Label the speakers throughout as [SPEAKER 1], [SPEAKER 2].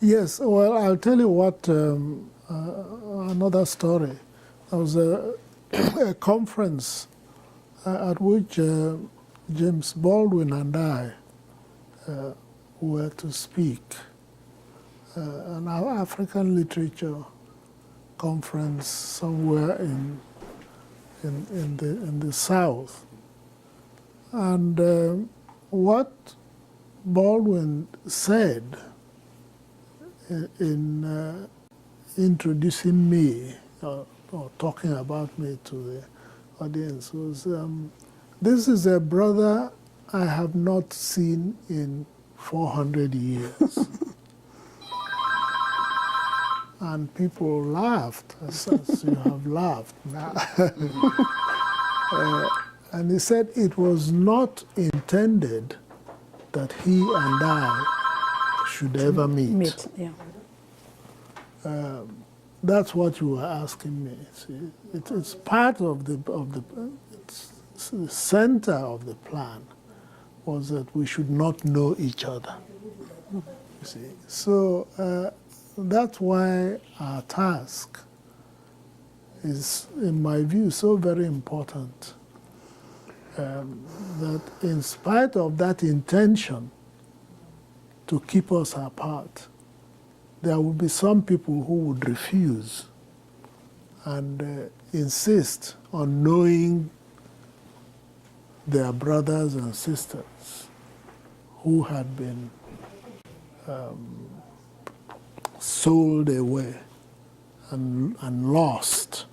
[SPEAKER 1] Yes, well, I'll tell you what, another story. There was a conference at which James Baldwin and I were to speak, an African literature conference somewhere in the South. And what Baldwin said in introducing me or talking about me to the audience was, this is a brother I have not seen in 400 years. And people laughed, as you have laughed now. And he said it was not intended that he and I should ever meet.
[SPEAKER 2] Yeah.
[SPEAKER 1] That's what you were asking me. See, it's part of the center of the plan was that we should not know each other. You see, so that's why our task is, in my view, so very important. That in spite of that intention to keep us apart, there will be some people who would refuse and insist on knowing their brothers and sisters who had been sold away and lost.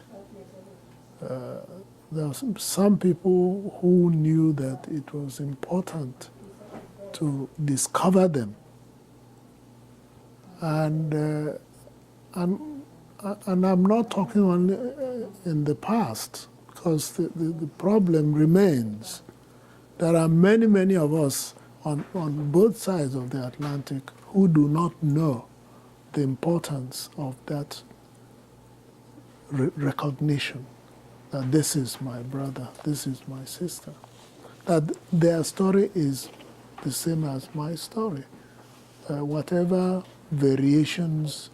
[SPEAKER 1] There were some people who knew that it was important to discover them. And I'm not talking only in the past, because the problem remains. There are many, many of us on both sides of the Atlantic who do not know the importance of that recognition, that this is my brother, this is my sister, that their story is the same as my story. Whatever variations,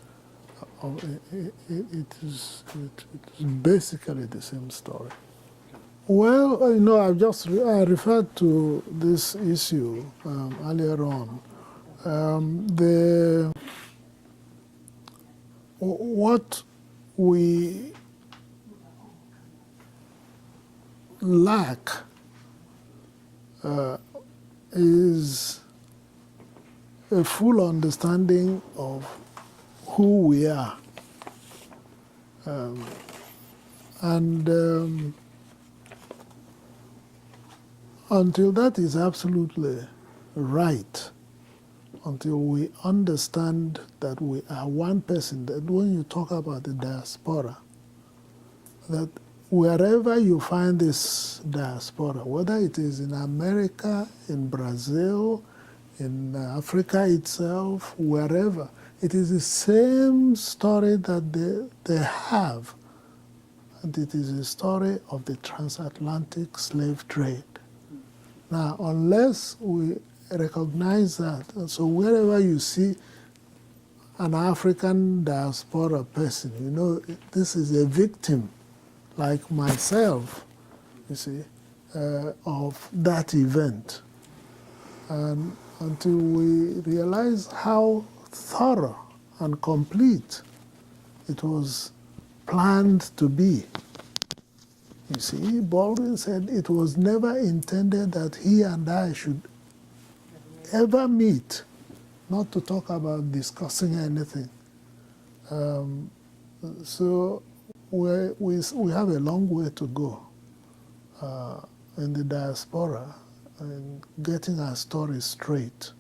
[SPEAKER 1] it is basically the same story. Well, you know, I referred to this issue earlier on. What we lack is a full understanding of who we are. Until that is absolutely right, until we understand that we are one person, that when you talk about the diaspora, that wherever you find this diaspora, whether it is in America, in Brazil, in Africa itself, wherever, it is the same story that they have. And it is the story of the transatlantic slave trade. Now, unless we recognize that, and so wherever you see an African diaspora person, you know, this is a victim, like myself, you see, of that event. And until we realize how thorough and complete it was planned to be. You see, Baldwin said it was never intended that he and I should ever meet, not to talk about discussing anything. So we have a long way to go in the diaspora and getting our story straight.